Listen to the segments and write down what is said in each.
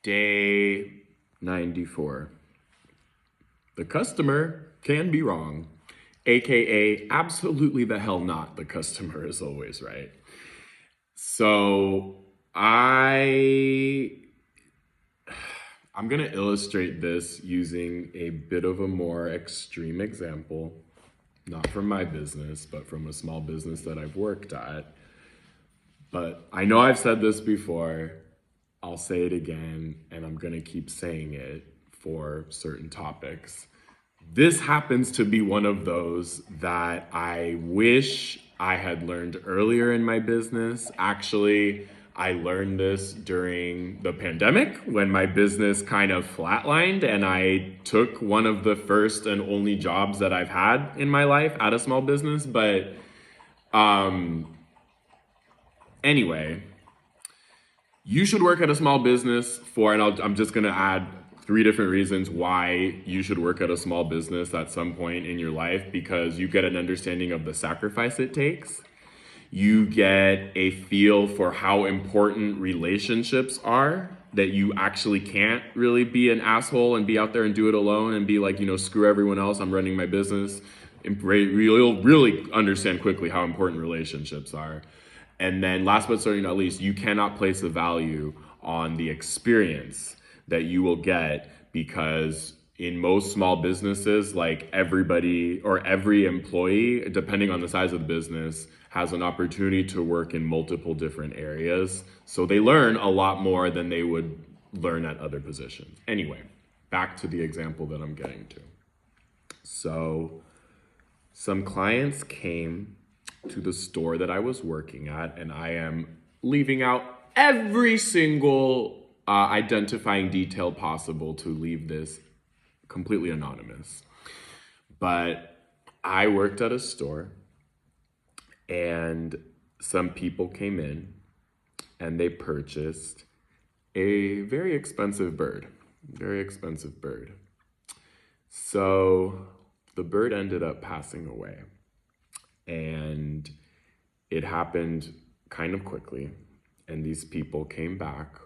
Day 94. The customer can be wrong, aka absolutely the hell not. The customer is always right. So I'm going to illustrate this using a bit of a more extreme example, not from my business, but from a small business that I've worked at. But I know I've said this before. I'll say it again, and I'm going to keep saying it for certain topics. This happens to be one of those that I wish I had learned earlier in my business. Actually, I learned this during the pandemic when my business kind of flatlined and I took one of the first and only jobs that I've had in my life at a small business. But anyway, you should work at a small business and I'm just gonna add 3 different reasons why you should work at a small business at some point in your life, because you get an understanding of the sacrifice it takes. You get a feel for how important relationships are, that you actually can't really be an asshole and be out there and do it alone and be like, screw everyone else, I'm running my business. You'll really understand quickly how important relationships are. And then last but certainly not least, you cannot place a value on the experience that you will get, because in most small businesses, like everybody or every employee, depending on the size of the business, has an opportunity to work in multiple different areas. So they learn a lot more than they would learn at other positions. Anyway, back to the example that I'm getting to. So some clients came to the store that I was working at, and I am leaving out every single identifying detail possible to leave this completely anonymous. But I worked at a store, and some people came in and they purchased a very expensive bird. So the bird ended up passing away. And it happened kind of quickly. And these people came back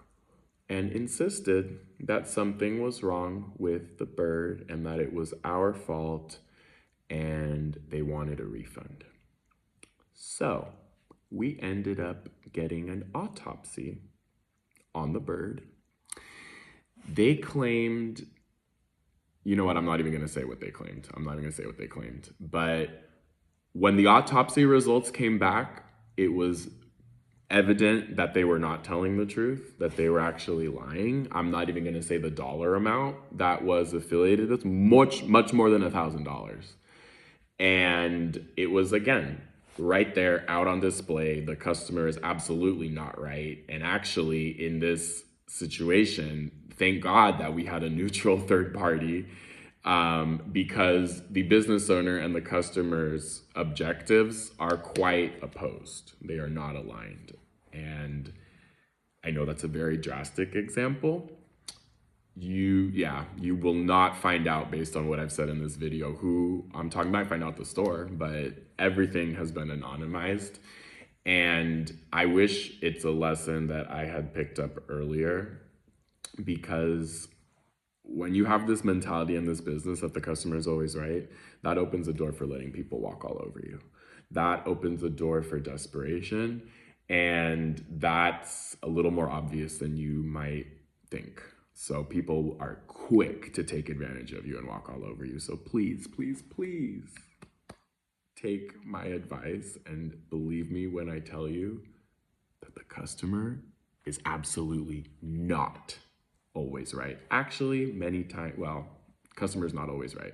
and insisted that something was wrong with the bird and that it was our fault, and they wanted a refund. So we ended up getting an autopsy on the bird. They claimed, you know what, I'm not even going to say what they claimed. But when the autopsy results came back, it was evident that they were not telling the truth, that they were actually lying. I'm not even going to say the dollar amount that was affiliated. That's much more than $1,000. And it was, again, right there out on display. The customer is absolutely not right. And actually, in this situation, thank God that we had a neutral third party, because the business owner and the customer's objectives are quite opposed. They are not aligned. And I know that's a very drastic example. You will not find out, based on what I've said in this video, who I'm talking about. Find out the store, but everything has been anonymized. And I wish it's a lesson that I had picked up earlier, because when you have this mentality in this business that the customer is always right, that opens the door for letting people walk all over you. That opens the door for desperation, and that's a little more obvious than you might think. So people are quick to take advantage of you and walk all over you. So please, please, please take my advice and believe me when I tell you that the customer is absolutely not always right. Actually, many times, customer's not always right.